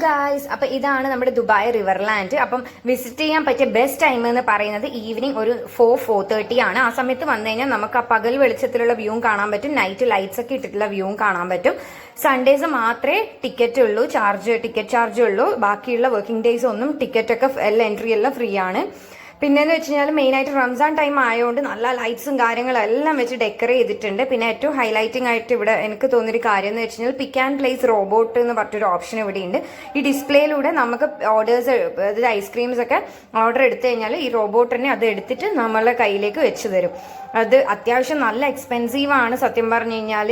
Guys, അപ്പൊ ഇതാണ് നമ്മുടെ ദുബായ് റിവർലാൻഡ്. അപ്പം വിസിറ്റ് ചെയ്യാൻ പറ്റിയ ബെസ്റ്റ് ടൈം എന്ന് പറയുന്നത് ഈവനിങ് ഒരു 4-4:30 ആണ്. ആ സമയത്ത് വന്നു കഴിഞ്ഞാൽ നമുക്ക് ആ പകൽ വെളിച്ചത്തിലുള്ള വ്യൂവും കാണാൻ പറ്റും, നൈറ്റ് ലൈറ്റ്സ് ഒക്കെ ഇട്ടിട്ടുള്ള വ്യൂവും കാണാൻ പറ്റും. സൺഡേസ് മാത്രമേ ടിക്കറ്റ് ചാർജ് ഉള്ളൂ. ബാക്കിയുള്ള വർക്കിംഗ് ഡേയ്സ് ഒന്നും ടിക്കറ്റ് ഒക്കെ എല്ലാം എൻട്രി എല്ലാം ഫ്രീ ആണ്. പിന്നെന്ന് വെച്ച് കഴിഞ്ഞാൽ മെയിനായിട്ട് റംസാൻ ടൈം ആയതുകൊണ്ട് നല്ല ലൈറ്റ്സും കാര്യങ്ങളും എല്ലാം വെച്ച് ഡെക്കറേറ്റ് ചെയ്തിട്ടുണ്ട്. പിന്നെ ഏറ്റവും ഹൈലൈറ്റിംഗ് ആയിട്ട് ഇവിടെ എനിക്ക് തോന്നിയൊരു കാര്യം എന്ന് വെച്ച് കഴിഞ്ഞാൽ പിക്ക് ആൻഡ് പ്ലേസ് റോബോട്ട് എന്ന് പറഞ്ഞൊരു ഓപ്ഷൻ ഇവിടെ ഉണ്ട്. ഈ ഡിസ്പ്ലേയിലൂടെ നമുക്ക് ഓർഡേഴ്സ്, അതായത് ഐസ്ക്രീംസ് ഒക്കെ ഓർഡർ എടുത്തു കഴിഞ്ഞാൽ ഈ റോബോട്ടിനെ അത് എടുത്തിട്ട് നമ്മളെ കയ്യിലേക്ക് വെച്ച് തരും. അത് അത്യാവശ്യം നല്ല എക്സ്പെൻസീവ് ആണ് സത്യം പറഞ്ഞു കഴിഞ്ഞാൽ.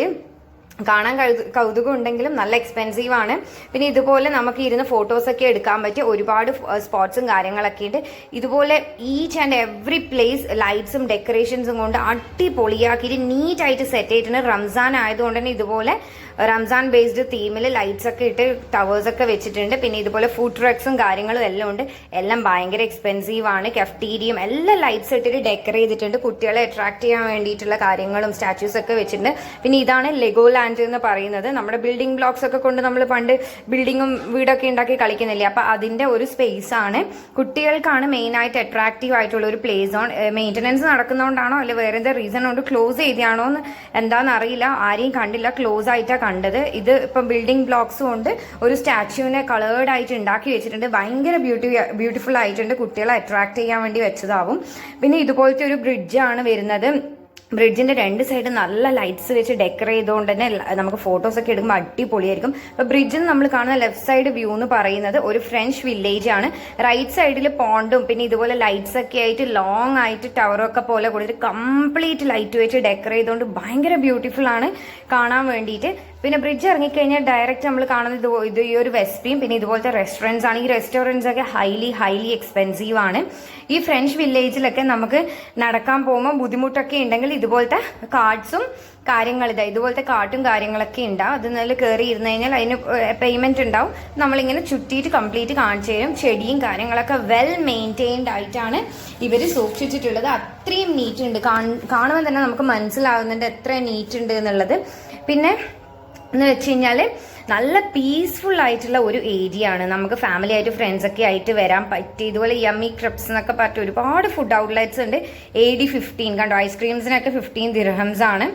കാണാൻ കൗതുകം ഉണ്ടെങ്കിലും നല്ല എക്സ്പെൻസീവ് ആണ്. പിന്നെ ഇതുപോലെ നമുക്ക് ഇരുന്ന് ഫോട്ടോസൊക്കെ എടുക്കാൻ പറ്റിയ ഒരുപാട് സ്പോട്ട്സും കാര്യങ്ങളൊക്കെ ഉണ്ട്. ഇതുപോലെ ഈച്ച് ആൻഡ് എവറി പ്ലേസ് ലൈറ്റ്സും ഡെക്കറേഷൻസും കൊണ്ട് അടിപൊളിയാക്കിയിട്ട് നീറ്റായിട്ട് സെറ്റ് ചെയ്തിട്ടുണ്ട്. റംസാൻ ആയതുകൊണ്ട് തന്നെ ഇതുപോലെ റംസാൻ ബേസ്ഡ് തീമിൽ ലൈറ്റ്സ് ഒക്കെ ഇട്ട് ടവേഴ്സ് ഒക്കെ വെച്ചിട്ടുണ്ട്. പിന്നെ ഇതുപോലെ ഫുഡ് ട്രക്സും കാര്യങ്ങളും എല്ലാം ഉണ്ട്. എല്ലാം ഭയങ്കര എക്സ്പെൻസീവ് ആണ്. കഫ്റ്റീരിയം എല്ലാം ലൈറ്റ്സ് ഇട്ടിട്ട് ഡെക്കറേറ്റ് ചെയ്തിട്ടുണ്ട്. കുട്ടികളെ അട്രാക്ട് ചെയ്യാൻ വേണ്ടിയിട്ടുള്ള കാര്യങ്ങളും സ്റ്റാച്യൂസ് ഒക്കെ വെച്ചിട്ടുണ്ട്. പിന്നെ ഇതാണ് ലെഗോ ലാൻഡ് എന്ന് പറയുന്നത്. നമ്മുടെ ബിൽഡിംഗ് ബ്ലോക്സ് ഒക്കെ കൊണ്ട് നമ്മൾ പണ്ട് ബിൽഡിങ്ങും വീടൊക്കെ ഉണ്ടാക്കി കളിക്കുന്നില്ലേ, അപ്പൊ അതിന്റെ ഒരു സ്പേസ് ആണ്. കുട്ടികൾക്കാണ് മെയിൻ ആയിട്ട് അട്രാക്റ്റീവ് ആയിട്ടുള്ള ഒരു പ്ലേസ് ഓൺ. മെയിൻ്റനൻസ് നടക്കുന്നതുകൊണ്ടാണോ അല്ലെ വേറെ എന്താ റീസൺ കൊണ്ട് ക്ലോസ് ചെയ്താണോ എന്ന് എന്താണെന്ന് അറിയില്ല. ആരെയും കണ്ടില്ല, ക്ലോസ് ആയിട്ടാണ് കണ്ടത്. ഇത് ഇപ്പം ബിൽഡിംഗ് ബ്ലോക്സ് കൊണ്ട് ഒരു സ്റ്റാച്യൂവിനെ കളേർഡ് ആയിട്ട് ഉണ്ടാക്കി വെച്ചിട്ടുണ്ട്. ഭയങ്കര ബ്യൂട്ടിഫുൾ ആയിട്ടുണ്ട്. കുട്ടികളെ അട്രാക്ട് ചെയ്യാൻ വേണ്ടി വെച്ചതാവും. പിന്നെ ഇതുപോലത്തെ ഒരു ബ്രിഡ്ജാണ് വരുന്നത്. ബ്രിഡ്ജിന്റെ രണ്ട് സൈഡ് നല്ല ലൈറ്റ്സ് വെച്ച് ഡെക്കറേറ്റ് ചെയ്തുകൊണ്ട് തന്നെ നമുക്ക് ഫോട്ടോസ് ഒക്കെ എടുക്കുമ്പോൾ അടിപൊളിയായിരിക്കും. അപ്പൊ ബ്രിഡ്ജിൽ നമ്മൾ കാണുന്ന ലെഫ്റ്റ് സൈഡ് വ്യൂ എന്ന് പറയുന്നത് ഒരു ഫ്രഞ്ച് വില്ലേജ് ആണ്. റൈറ്റ് സൈഡിൽ പോണ്ടും പിന്നെ ഇതുപോലെ ലൈറ്റ്സ് ഒക്കെ ആയിട്ട് ലോങ് ആയിട്ട് ടവറൊക്കെ പോലെ കൊടുത്തിട്ട് കംപ്ലീറ്റ് ലൈറ്റ് വെച്ച് ഡെക്കറേറ്റ് ചെയ്തുകൊണ്ട് ഭയങ്കര ബ്യൂട്ടിഫുൾ ആണ് കാണാൻ വേണ്ടിയിട്ട്. പിന്നെ ബ്രിഡ്ജ് ഇറങ്ങിക്കഴിഞ്ഞാൽ ഡയറക്റ്റ് നമ്മൾ കാണുന്നത് ഇത് ഈ ഒരു വെസ്പിയും പിന്നെ ഇതുപോലത്തെ റെസ്റ്റോറൻറ്റ്സ് ആണ്. ഈ റെസ്റ്റോറൻറ്റ്സ് ഒക്കെ ഹൈലി എക്സ്പെൻസീവ് ആണ്. ഈ ഫ്രഞ്ച് വില്ലേജിലൊക്കെ നമുക്ക് നടക്കാൻ പോകുമ്പോൾ ബുദ്ധിമുട്ടൊക്കെ ഉണ്ടെങ്കിൽ ഇതുപോലത്തെ കാർഡ്സും ഇതുപോലത്തെ കാർട്ടും കാര്യങ്ങളൊക്കെ ഉണ്ടാവും. അത് നല്ല കയറി ഇരുന്ന് കഴിഞ്ഞാൽ അതിന് പേയ്മെന്റ് ഉണ്ടാവും. നമ്മളിങ്ങനെ ചുറ്റിയിട്ട് കംപ്ലീറ്റ് കാണിച്ചു തരും. ചെടിയും കാര്യങ്ങളൊക്കെ വെൽ മെയിൻറ്റെയിൻഡ് ആയിട്ടാണ് ഇവർ സൂക്ഷിച്ചിട്ടുള്ളത്. അത്രയും നീറ്റ് ഉണ്ട്. കാണുമ്പോൾ തന്നെ നമുക്ക് മനസ്സിലാവുന്നുണ്ട് എത്ര നീറ്റ് ഉണ്ട് എന്നുള്ളത്. പിന്നെ എന്ന് വെച്ച് കഴിഞ്ഞാൽ നല്ല പീസ്ഫുൾ ആയിട്ടുള്ള ഒരു ഏരിയ ആണ്. നമുക്ക് ഫാമിലി ആയിട്ട് ഫ്രണ്ട്സ് ഒക്കെ ആയിട്ട് വരാൻ പറ്റി. ഇതുപോലെ യമ്മി ക്രബ്സ് എന്നൊക്കെ പറഞ്ഞിട്ട് ഒരുപാട് ഫുഡ് ഔട്ട്ലെറ്റ്സ് ഉണ്ട്. AD 15 കണ്ടോ, ഐസ്ക്രീംസിനൊക്കെ 15 ദിർഹംസ് ആണ്.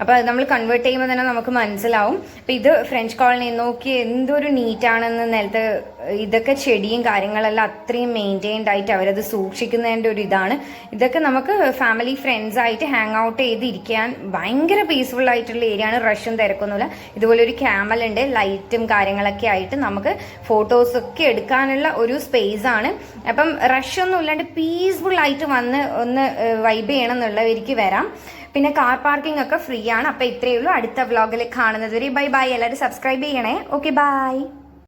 അപ്പൊ അത് നമ്മൾ കൺവേർട്ട് ചെയ്യുമ്പോൾ തന്നെ നമുക്ക് മനസ്സിലാവും. അപ്പൊ ഇത് ഫ്രഞ്ച് കോളനി നോക്കി എന്തൊരു നീറ്റാണെന്ന്. നിലത്ത് ഇതൊക്കെ ചെടിയും കാര്യങ്ങളെല്ലാം അത്രയും മെയിൻറ്റെയിൻഡ് ആയിട്ട് അവരത് സൂക്ഷിക്കുന്നതിൻ്റെ ഒരു ഇതാണ്. ഇതൊക്കെ നമുക്ക് ഫാമിലി ഫ്രണ്ട്സ് ആയിട്ട് ഹാങ് ഔട്ട് ചെയ്തിരിക്കാൻ ഭയങ്കര പീസ്ഫുൾ ആയിട്ടുള്ള ഏരിയ ആണ്. റഷും തിരക്കൊന്നുമില്ല. ഇതുപോലെ ഒരു ക്യാമൽ ഉണ്ട്, ലൈറ്റും കാര്യങ്ങളൊക്കെ ആയിട്ട് നമുക്ക് ഫോട്ടോസ് ഒക്കെ എടുക്കാനുള്ള ഒരു സ്പേസ് ആണ്. അപ്പം റഷ് ഒന്നും ഇല്ലാണ്ട് പീസ്ഫുൾ ആയിട്ട് വന്ന് ഒന്ന് വൈബ് ചെയ്യണം എന്നുള്ളവർക്ക് വരാം. പിന്നെ കാർ പാർക്കിംഗ് ഒക്കെ ഫ്രീ ആണ്. അപ്പൊ ഇത്രയേ ഉള്ളൂ. അടുത്ത വ്ലോഗിൽ കാണുന്നത് വരെ ബൈ. എല്ലാവരും സബ്സ്ക്രൈബ് ചെയ്യണേ. Okay, by.